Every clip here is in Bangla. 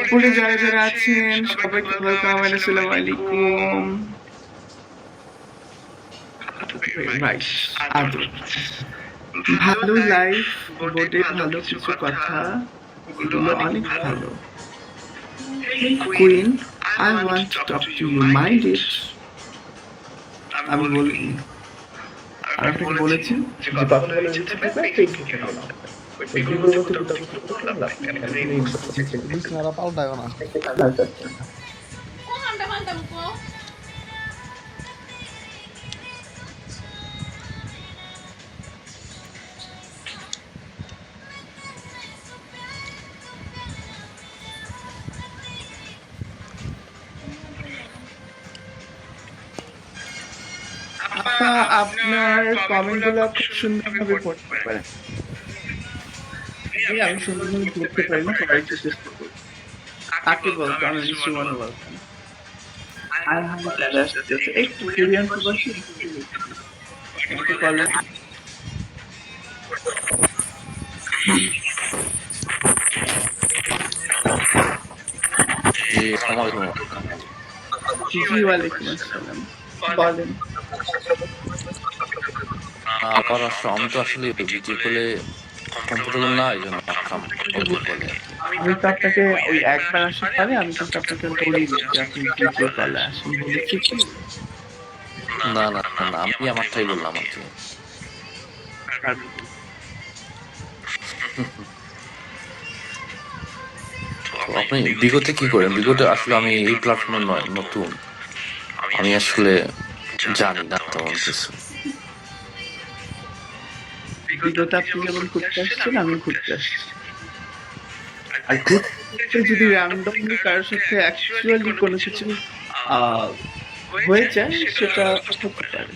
উপরে যারা যারা আছেন সবাইকে ওয়েলকাম এন্ড আসসালামু আলাইকুম। রাইট, আদর ভালো লাইফ বোর্ডে ভালো কিছু কথা, এগুলো অনেক ভালো। Queen, I want to talk to you, mind it. আমি বলিনি, আর আপনাকে বলেছি যে কথাগুলো ইচ্ছে থাকবে ফেসবুকে না, ওইগুলোতে বিতর্ক করলাম না, বিছনাটা পাল্টায় না। আপনার কমেন্ট গুলো খুব সুন্দরভাবে পড়তে পারেন। আমি সুন্দরভাবে পড়তে পারি না, সবাই চেষ্টা করি। কাকে বলতো আমি সুমনে বলতাম। আর একটু কোরিয়ান প্রবাসী একটু বলেন। জি, আসসালামু আলাইকুম। জি, ওয়ালাইকুম আসসালাম। বলেন। আমি তো আসলে ভিডিও কলে কমফোর্টেবল না, এই জন্য ভিডিও কলে। আমি তো আপনাকে ওই একবার আসার পরে আমি কিন্তু আপনাকে বলি যে আপনি ভিডিও কলে আসেন বলেছি কি? না না না না, আমি আমারটাই বললাম আর কি। তো আপনি বিগতে কি করেন? বিগতে আসলে আমি এই প্ল্যাটফর্মে নয়, নতুন। আমি আসলে জানি না তেমন কিছু। ভিডিওতে আপনি যেমন ঘুরতে আসছেন আমি ঘুরতে আসছি, আর ঘুরতে যদি র্যান্ডমলি কারোর সাথে অ্যাকচুয়ালি কোনো কিছু হয়ে যায় সেটা হতে পারে।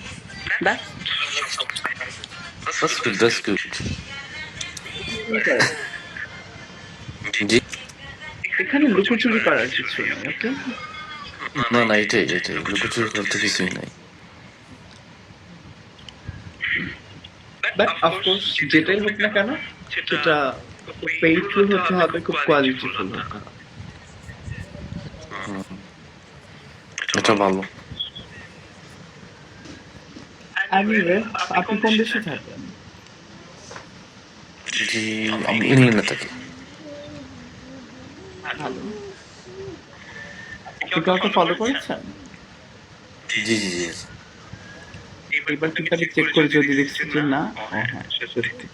That's good, that's good. জি, এখানে লুকোচুরি করার কিছু নেই, ওকে? না না, এটাই লুকোচুরি করতে কিছুই নাই। বাট অফকোর্স যেটাই হোক না কেন সেটা পেইডফুল হতে হবে, খুব কোয়ালিটিফুল হতে হবে। এটা ভালো। এনিওয়ে, আপনি কোন দেশে থাকেন? জি, আমি ইংল্যান্ডে থাকি। ভালো। আপনি কাউকে ফলো করেছেন? জি জি জি। এবার কিন্তু আমি চেক করে যদি দেখছি যে না, হ্যাঁ সত্যি।